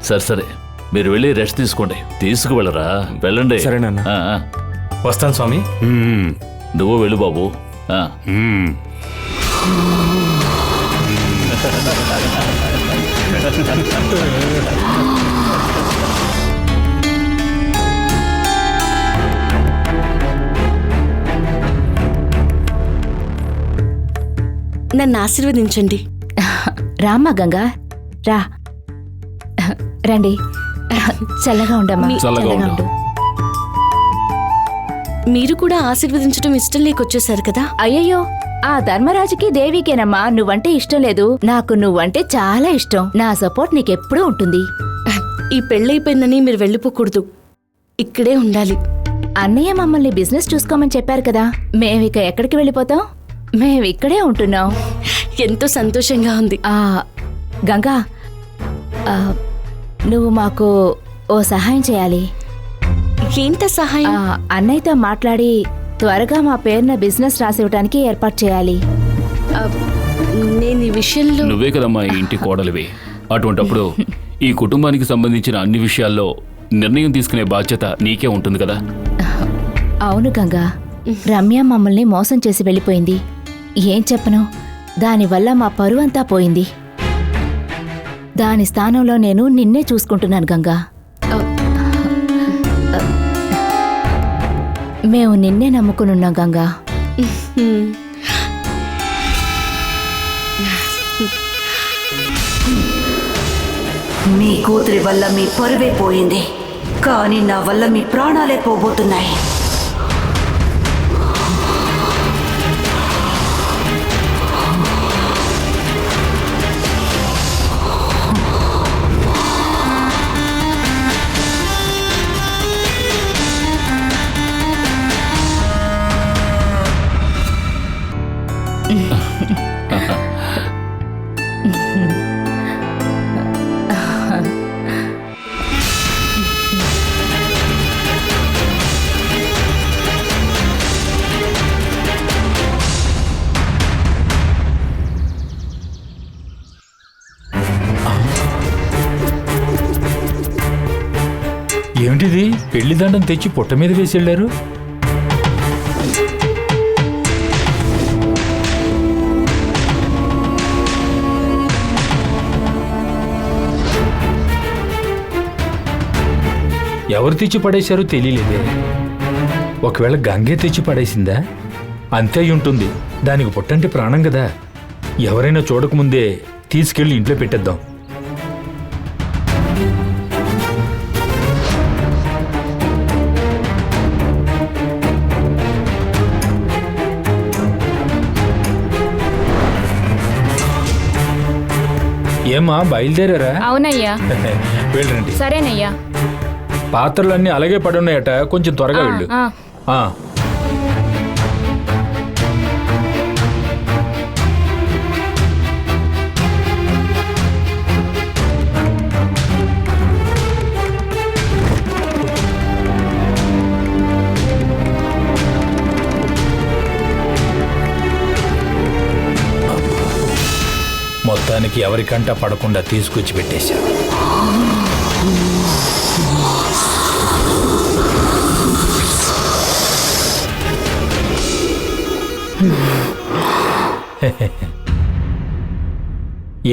సరే సరే, మీరు వెళ్ళి రెస్ట్ తీసుకోండి. తీసుకువెళ్ళరా, వెళ్ళండి. సరేనన్నా. వస్తాను స్వామి. నువ్వు వెళ్ళు బాబు. నన్ను ఆశీర్వదించండి. రామ్మా గంగా, రా. రండి. చల్లగా ఉండమ్మా. చల్లగా ఉండు. మీరు కూడా ఆశీర్వదించడం ఇష్టం లేకొచ్చేసారు కదా. అయ్యయ్యో, ఆ ధర్మరాజుకి దేవికేనమ్మా నువ్వంటే ఇష్టం లేదు. నాకు నువ్వంటే చాలా ఇష్టం. నా సపోర్ట్ నీకెప్పుడూ ఉంటుంది. ఈ పెళ్ళైపోయిందని మీరు వెళ్ళిపోకూడదు, ఇక్కడే ఉండాలి. అన్నయ్య మమ్మల్ని బిజినెస్ చూసుకోమని చెప్పారు కదా, మేమిక ఎక్కడికి వెళ్ళిపోతాం? మేమిక్కడే ఉంటున్నాం. ఎంతో సంతోషంగా ఉంది. గంగా, నువ్వు మాకు ఓ సహాయం చేయాలి. ఏంట సహాయం? అన్నయ్యతో మాట్లాడి త్వరగా మా పేరున బిజినెస్ రాసివ్వడానికి ఏర్పాటు చేయాలి. నేను ఈ విషయంలో... నువ్వే కదమ్మా ఈ ఇంటి కోడలివి. అటువంటప్పుడు ఈ కుటుంబానికి సంబంధించిన అన్ని విషయాల్లో నిర్ణయం తీసుకునే బాధ్యత నీకే ఉంటుంది కదా. అవును గంగా, రమ్య మమ్మల్ని మోసం చేసి వెళ్ళిపోయింది. ఏం చెప్పను, దానివల్ల మా పరువంతా పోయింది. దాని స్థానంలో నేను నిన్నే చూసుకుంటున్నాను గంగా. మేము నిన్నే నమ్ముకునున్నాం గంగా. మీ కూతురి వల్ల మీ పరువే పోయింది, కానీ నా వల్ల మీ ప్రాణాలే పోబోతున్నాయి. ఏమిటిది? పెళ్లిదండం తెచ్చి పొట్ట మీద వేసి వెళ్ళారు. ఎవరు తెచ్చి పడేశారో తెలియలేదే. ఒకవేళ గంగే తెచ్చి పడేసిందా? అంతే ఉంటుంది. దానికి పొట్టంటే ప్రాణం కదా. ఎవరైనా చూడకముందే తీసుకెళ్లి ఇంట్లో పెట్టేద్దాం. ఏమా బయలుదేరారా? అవునయ్యా. వెళ్ళండి. సరేనయ్యా. పాత్రలన్నీ అలాగే పడున్నాయట, కొంచెం త్వరగా వెళ్ళు. మొత్తానికి ఎవరికంటా పడకుండా తీసుకొచ్చి పెట్టేశారు.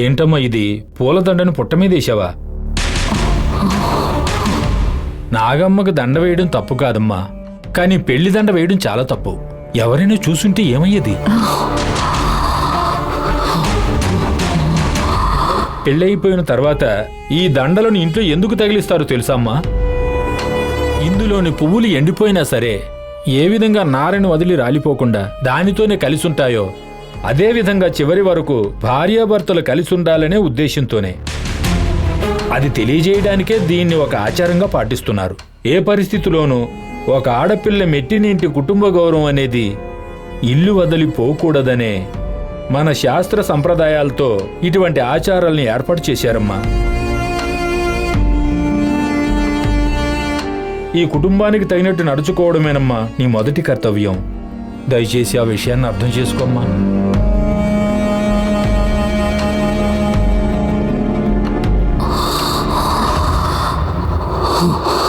ఏంటమ్మా ఇది? పూలదండను పుట్ట మీద వేసావా? నాగమ్మకు దండ వేయడం తప్పు కాదమ్మా, కానీ పెళ్లి దండ వేయడం చాలా తప్పు. ఎవరైనా చూసుంటే ఏమయ్యేది? పెళ్ళయిపోయిన తర్వాత ఈ దండలను ఇంట్లో ఎందుకు తగిలిస్తారో తెలుసా అమ్మా? ఇందులోని పువ్వులు ఎండిపోయినా సరే ఏ విధంగా నారని వదిలి రాలిపోకుండా దానితోనే కలిసుంటాయో అదేవిధంగా చివరి వరకు భార్యాభర్తలు కలిసుండాలనే ఉద్దేశంతోనే. అది తెలియజేయడానికే దీన్ని ఒక ఆచారంగా పాటిస్తున్నారు. ఏ పరిస్థితిలోనూ ఒక ఆడపిల్ల మెట్టినింటి కుటుంబ గౌరవం అనేది ఇల్లు వదిలిపోకూడదనే మన శాస్త్ర సంప్రదాయాలతో ఇటువంటి ఆచారాల్ని ఏర్పాటు చేశారమ్మా. ఈ కుటుంబానికి తగినట్టు నడుచుకోవడమేనమ్మా నీ మొదటి కర్తవ్యం. దయచేసి ఆ విషయాన్ని అర్థం చేసుకోమ్మా. ఆ